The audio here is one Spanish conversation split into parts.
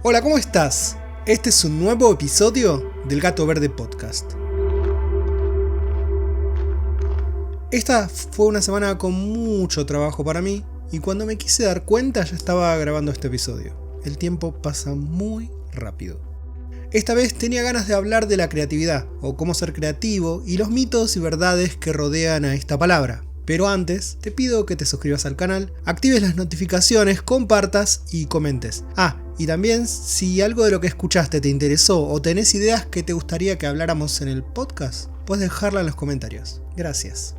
Hola, ¿cómo estás? Este es un nuevo episodio del Gato Verde Podcast. Esta fue una semana con mucho trabajo para mí y cuando me quise dar cuenta ya estaba grabando este episodio. El tiempo pasa muy rápido. Esta vez tenía ganas de hablar de la creatividad, o cómo ser creativo y los mitos y verdades que rodean a esta palabra. Pero antes, te pido que te suscribas al canal, actives las notificaciones, compartas y comentes. Y también, si algo de lo que escuchaste te interesó o tenés ideas que te gustaría que habláramos en el podcast, puedes dejarla en los comentarios. Gracias.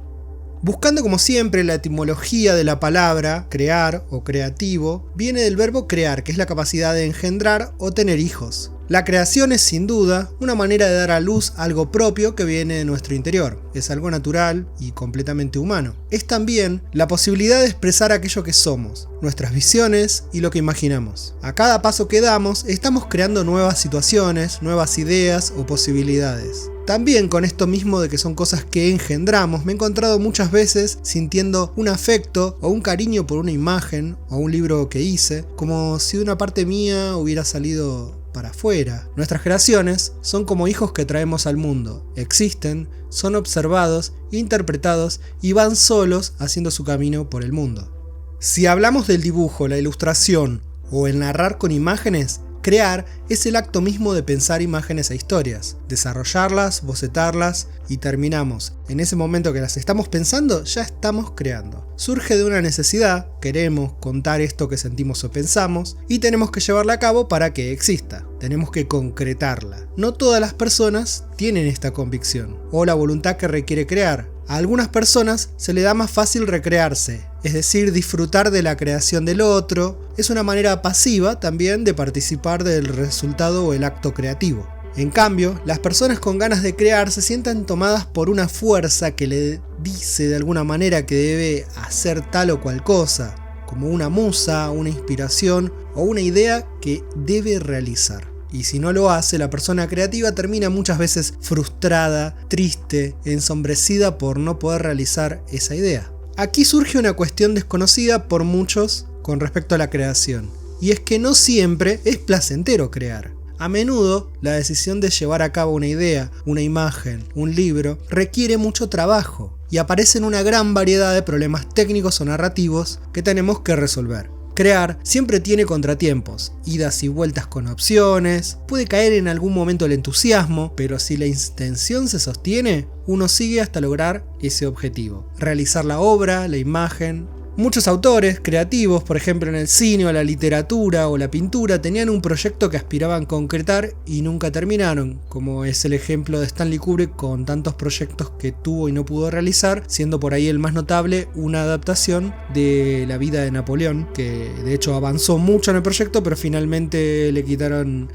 Buscando como siempre la etimología de la palabra crear o creativo, viene del verbo crear, que es la capacidad de engendrar o tener hijos. La creación es sin duda una manera de dar a luz algo propio que viene de nuestro interior. Es algo natural y completamente humano. Es también la posibilidad de expresar aquello que somos, nuestras visiones y lo que imaginamos. A cada paso que damos estamos creando nuevas situaciones, nuevas ideas o posibilidades. También con esto mismo de que son cosas que engendramos, me he encontrado muchas veces sintiendo un afecto o un cariño por una imagen o un libro que hice, como si una parte mía hubiera salido para afuera. Nuestras creaciones son como hijos que traemos al mundo. Existen, son observados, interpretados y van solos haciendo su camino por el mundo. Si hablamos del dibujo, la ilustración o el narrar con imágenes, crear es el acto mismo de pensar imágenes e historias, desarrollarlas, bocetarlas y terminamos. En ese momento que las estamos pensando, ya estamos creando. Surge de una necesidad, queremos contar esto que sentimos o pensamos y tenemos que llevarla a cabo para que exista. Tenemos que concretarla. No todas las personas tienen esta convicción o la voluntad que requiere crear. A algunas personas se le da más fácil recrearse, es decir, disfrutar de la creación del otro. Es una manera pasiva también de participar del resultado o el acto creativo. En cambio, las personas con ganas de crear se sienten tomadas por una fuerza que le dice de alguna manera que debe hacer tal o cual cosa, como una musa, una inspiración o una idea que debe realizar. Y si no lo hace, la persona creativa termina muchas veces frustrada, triste, ensombrecida por no poder realizar esa idea. Aquí surge una cuestión desconocida por muchos con respecto a la creación, y es que no siempre es placentero crear. A menudo, la decisión de llevar a cabo una idea, una imagen, un libro, requiere mucho trabajo, y aparecen una gran variedad de problemas técnicos o narrativos que tenemos que resolver. Crear siempre tiene contratiempos, idas y vueltas con opciones, puede caer en algún momento el entusiasmo, pero si la intención se sostiene, uno sigue hasta lograr ese objetivo, realizar la obra, la imagen. Muchos autores creativos, por ejemplo en el cine o la literatura o la pintura, tenían un proyecto que aspiraban a concretar y nunca terminaron, como es el ejemplo de Stanley Kubrick con tantos proyectos que tuvo y no pudo realizar, siendo por ahí el más notable una adaptación de La vida de Napoleón, que de hecho avanzó mucho en el proyecto, pero finalmente le quitaron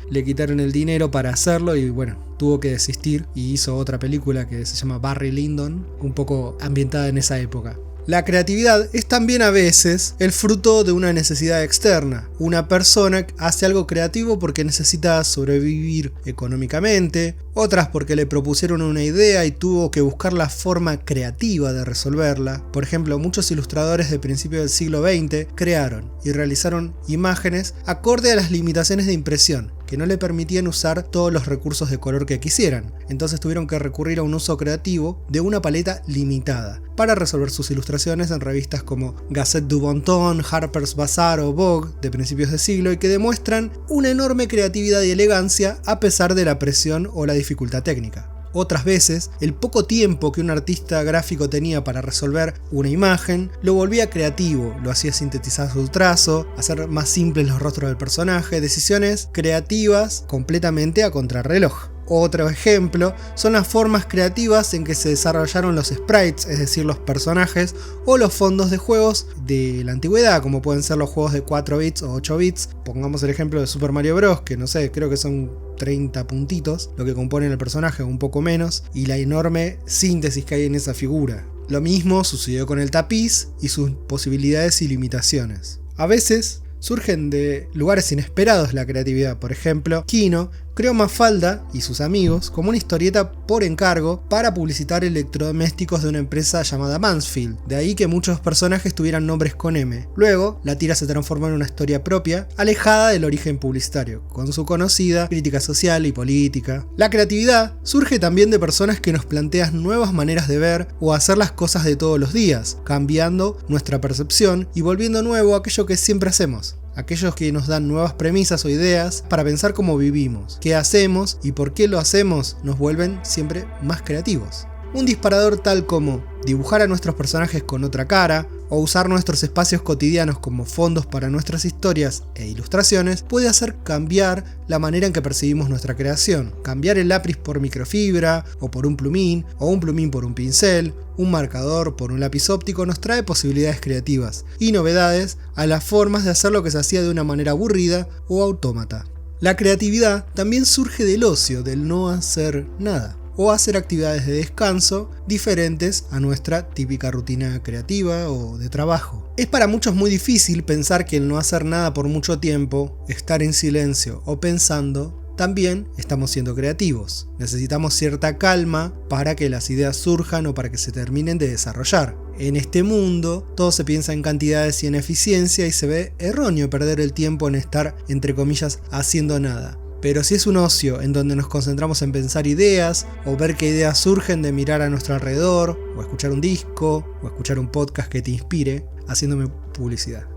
el dinero para hacerlo y bueno, tuvo que desistir y hizo otra película que se llama Barry Lyndon, un poco ambientada en esa época. La creatividad es también a veces el fruto de una necesidad externa. Una persona hace algo creativo porque necesita sobrevivir económicamente, otras porque le propusieron una idea y tuvo que buscar la forma creativa de resolverla. Por ejemplo, muchos ilustradores de principios del siglo XX crearon y realizaron imágenes acorde a las limitaciones de impresión, que no le permitían usar todos los recursos de color que quisieran. Entonces tuvieron que recurrir a un uso creativo de una paleta limitada para resolver sus ilustraciones en revistas como Gazette du Bon Ton, Harper's Bazaar o Vogue de principios de siglo y que demuestran una enorme creatividad y elegancia a pesar de la presión o la dificultad técnica. Otras veces, el poco tiempo que un artista gráfico tenía para resolver una imagen, lo volvía creativo, lo hacía sintetizar su trazo, hacer más simples los rostros del personaje, decisiones creativas completamente a contrarreloj. Otro ejemplo son las formas creativas en que se desarrollaron los sprites, es decir, los personajes o los fondos de juegos de la antigüedad, como pueden ser los juegos de 4 bits o 8 bits. Pongamos el ejemplo de Super Mario Bros, que no sé, creo que son 30 puntitos lo que componen el personaje, un poco menos, y la enorme síntesis que hay en esa figura. Lo mismo sucedió con el tapiz y sus posibilidades y limitaciones. A veces surgen de lugares inesperados la creatividad. Por ejemplo, Kino, creó Mafalda y sus amigos como una historieta por encargo para publicitar electrodomésticos de una empresa llamada Mansfield, de ahí que muchos personajes tuvieran nombres con M. Luego, la tira se transformó en una historia propia, alejada del origen publicitario, con su conocida crítica social y política. La creatividad surge también de personas que nos plantean nuevas maneras de ver o hacer las cosas de todos los días, cambiando nuestra percepción y volviendo nuevo aquello que siempre hacemos. Aquellos que nos dan nuevas premisas o ideas para pensar cómo vivimos, qué hacemos y por qué lo hacemos nos vuelven siempre más creativos. Un disparador tal como dibujar a nuestros personajes con otra cara o usar nuestros espacios cotidianos como fondos para nuestras historias e ilustraciones puede hacer cambiar la manera en que percibimos nuestra creación. Cambiar el lápiz por microfibra o por un plumín, o un plumín por un pincel, un marcador por un lápiz óptico nos trae posibilidades creativas y novedades a las formas de hacer lo que se hacía de una manera aburrida o autómata. La creatividad también surge del ocio, del no hacer nada, o hacer actividades de descanso diferentes a nuestra típica rutina creativa o de trabajo. Es para muchos muy difícil pensar que el no hacer nada por mucho tiempo, estar en silencio o pensando, también estamos siendo creativos. Necesitamos cierta calma para que las ideas surjan o para que se terminen de desarrollar. En este mundo, todo se piensa en cantidades y en eficiencia y se ve erróneo perder el tiempo en estar, entre comillas, haciendo nada. Pero si es un ocio en donde nos concentramos en pensar ideas, o ver qué ideas surgen de mirar a nuestro alrededor, o escuchar un disco, o escuchar un podcast que te inspire, haciéndome publicidad,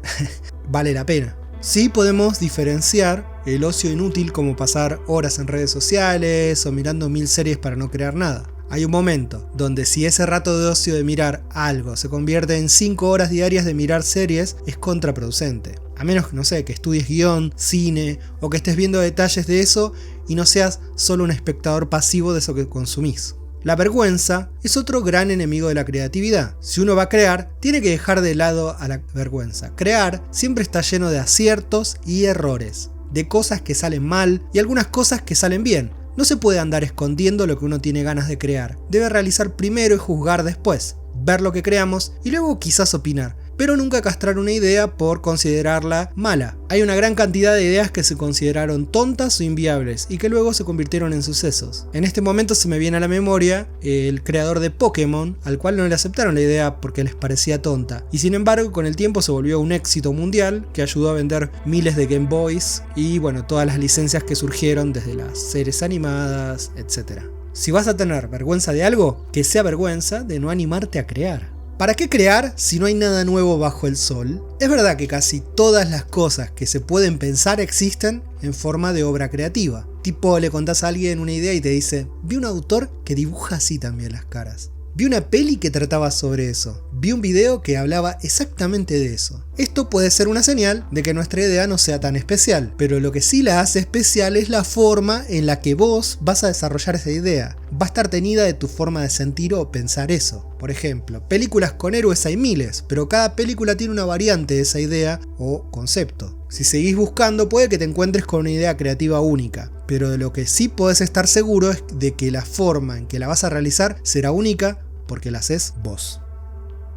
vale la pena. Sí podemos diferenciar el ocio inútil como pasar horas en redes sociales o mirando 1000 series para no crear nada. Hay un momento donde si ese rato de ocio de mirar algo se convierte en 5 horas diarias de mirar series, es contraproducente. A menos, no sé, que estudies guión, cine o que estés viendo detalles de eso y no seas solo un espectador pasivo de eso que consumís. La vergüenza es otro gran enemigo de la creatividad. Si uno va a crear, tiene que dejar de lado a la vergüenza. Crear siempre está lleno de aciertos y errores, de cosas que salen mal y algunas cosas que salen bien. No se puede andar escondiendo lo que uno tiene ganas de crear. Debe realizar primero y juzgar después. Ver lo que creamos y luego quizás opinar, pero nunca castrar una idea por considerarla mala. Hay una gran cantidad de ideas que se consideraron tontas o inviables y que luego se convirtieron en sucesos. En este momento se me viene a la memoria el creador de Pokémon, al cual no le aceptaron la idea porque les parecía tonta, y sin embargo con el tiempo se volvió un éxito mundial que ayudó a vender miles de Game Boys y bueno, todas las licencias que surgieron desde las series animadas, etc. Si vas a tener vergüenza de algo, que sea vergüenza de no animarte a crear. ¿Para qué crear si no hay nada nuevo bajo el sol? Es verdad que casi todas las cosas que se pueden pensar existen en forma de obra creativa. Tipo, le contás a alguien una idea y te dice, vi un autor que dibuja así también las caras. Vi una peli que trataba sobre eso. Vi un video que hablaba exactamente de eso. Esto puede ser una señal de que nuestra idea no sea tan especial, pero lo que sí la hace especial es la forma en la que vos vas a desarrollar esa idea. Va a estar teñida de tu forma de sentir o pensar eso. Por ejemplo, películas con héroes hay miles, pero cada película tiene una variante de esa idea o concepto. Si seguís buscando puede que te encuentres con una idea creativa única, pero de lo que sí podés estar seguro es de que la forma en que la vas a realizar será única porque la haces vos.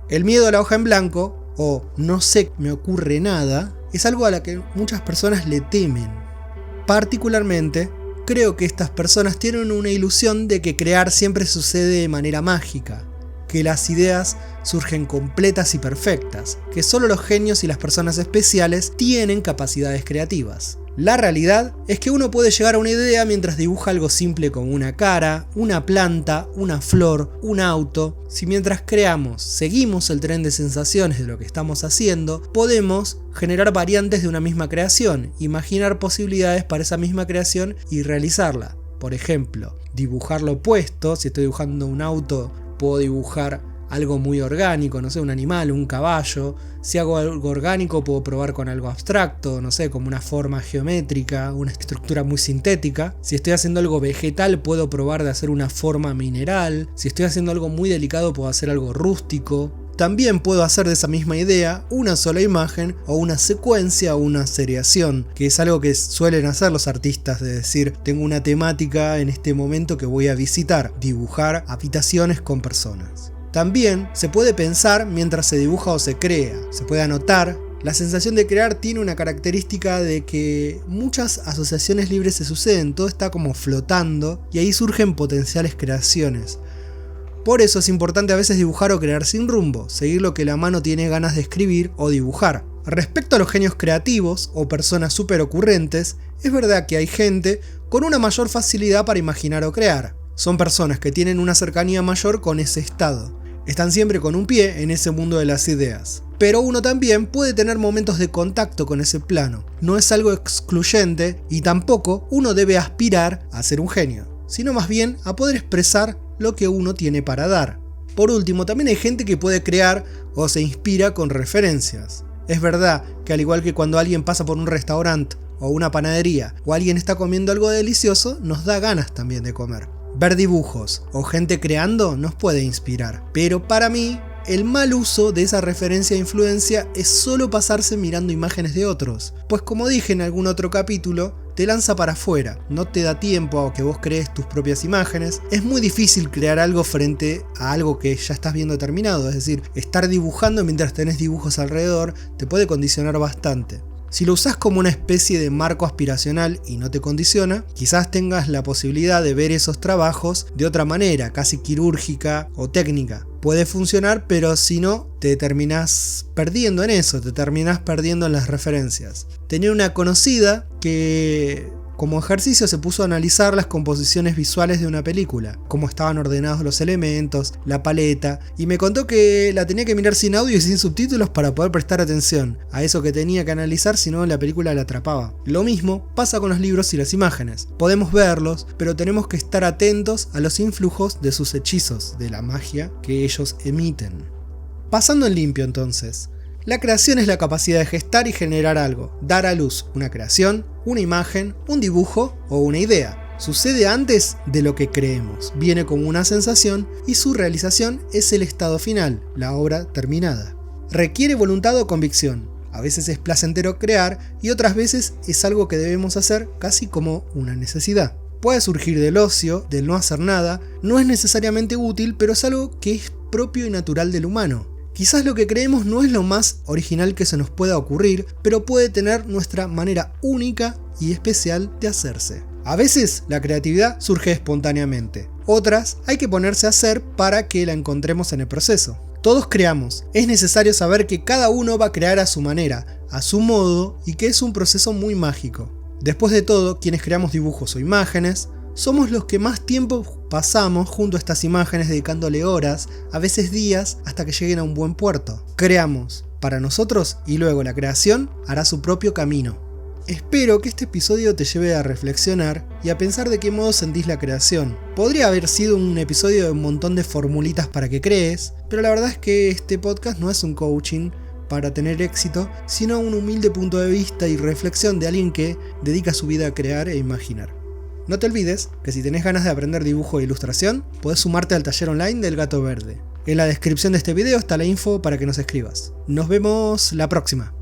El miedo a la hoja en blanco, o no sé, me ocurre nada, es algo a la que muchas personas le temen. Particularmente, creo que estas personas tienen una ilusión de que crear siempre sucede de manera mágica, que las ideas surgen completas y perfectas, que solo los genios y las personas especiales tienen capacidades creativas. La realidad es que uno puede llegar a una idea mientras dibuja algo simple como una cara, una planta, una flor, un auto. Si mientras creamos seguimos el tren de sensaciones de lo que estamos haciendo, podemos generar variantes de una misma creación, imaginar posibilidades para esa misma creación y realizarla. Por ejemplo, dibujar lo opuesto. Si estoy dibujando un auto, puedo dibujar algo muy orgánico, no sé, un animal, un caballo. Si hago algo orgánico puedo probar con algo abstracto, no sé, como una forma geométrica, una estructura muy sintética. Si estoy haciendo algo vegetal puedo probar de hacer una forma mineral. Si estoy haciendo algo muy delicado puedo hacer algo rústico. También puedo hacer de esa misma idea una sola imagen o una secuencia o una seriación, que es algo que suelen hacer los artistas, de decir, tengo una temática en este momento que voy a visitar, dibujar habitaciones con personas. También se puede pensar mientras se dibuja o se crea, se puede anotar La sensación de crear tiene una característica de que muchas asociaciones libres se suceden, todo está como flotando y ahí surgen potenciales creaciones. Por eso es importante a veces dibujar o crear sin rumbo, seguir lo que la mano tiene ganas de escribir o dibujar. Respecto a los genios creativos o personas súper ocurrentes, es verdad que hay gente con una mayor facilidad para imaginar o crear. Son personas que tienen una cercanía mayor con ese estado. Están siempre con un pie en ese mundo de las ideas. Pero uno también puede tener momentos de contacto con ese plano. No es algo excluyente y tampoco uno debe aspirar a ser un genio, sino más bien a poder expresar lo que uno tiene para dar. Por último, también hay gente que puede crear o se inspira con referencias. Es verdad que al igual que cuando alguien pasa por un restaurante o una panadería o alguien está comiendo algo delicioso, nos da ganas también de comer. Ver dibujos o gente creando nos puede inspirar, pero para mí el mal uso de esa referencia e influencia es solo pasarse mirando imágenes de otros, pues como dije en algún otro capítulo, te lanza para afuera, no te da tiempo a que vos crees tus propias imágenes, es muy difícil crear algo frente a algo que ya estás viendo terminado, es decir, estar dibujando mientras tenés dibujos alrededor te puede condicionar bastante. Si lo usás como una especie de marco aspiracional y no te condiciona, quizás tengas la posibilidad de ver esos trabajos de otra manera, casi quirúrgica o técnica. Puede funcionar, pero si no, te terminás perdiendo en eso, te terminás perdiendo en las referencias. Tenía una conocida que como ejercicio se puso a analizar las composiciones visuales de una película, cómo estaban ordenados los elementos, la paleta, y me contó que la tenía que mirar sin audio y sin subtítulos para poder prestar atención a eso que tenía que analizar, si no la película la atrapaba. Lo mismo pasa con los libros y las imágenes. Podemos verlos, pero tenemos que estar atentos a los influjos de sus hechizos, de la magia que ellos emiten. Pasando en limpio entonces. La creación es la capacidad de gestar y generar algo, dar a luz una creación, una imagen, un dibujo o una idea. Sucede antes de lo que creemos, viene como una sensación y su realización es el estado final, la obra terminada. Requiere voluntad o convicción, a veces es placentero crear y otras veces es algo que debemos hacer casi como una necesidad. Puede surgir del ocio, del no hacer nada, no es necesariamente útil, pero es algo que es propio y natural del humano. Quizás lo que creemos no es lo más original que se nos pueda ocurrir, pero puede tener nuestra manera única y especial de hacerse. A veces la creatividad surge espontáneamente, otras hay que ponerse a hacer para que la encontremos en el proceso. Todos creamos, es necesario saber que cada uno va a crear a su manera, a su modo y que es un proceso muy mágico. Después de todo, quienes creamos dibujos o imágenes, somos los que más tiempo pasamos junto a estas imágenes dedicándole horas, a veces días, hasta que lleguen a un buen puerto. Creamos para nosotros y luego la creación hará su propio camino. Espero que este episodio te lleve a reflexionar y a pensar de qué modo sentís la creación. Podría haber sido un episodio de un montón de formulitas para que crees, pero la verdad es que este podcast no es un coaching para tener éxito, sino un humilde punto de vista y reflexión de alguien que dedica su vida a crear e imaginar. No te olvides que si tenés ganas de aprender dibujo e ilustración, podés sumarte al taller online del Gato Verde. En la descripción de este video está la info para que nos escribas. Nos vemos la próxima.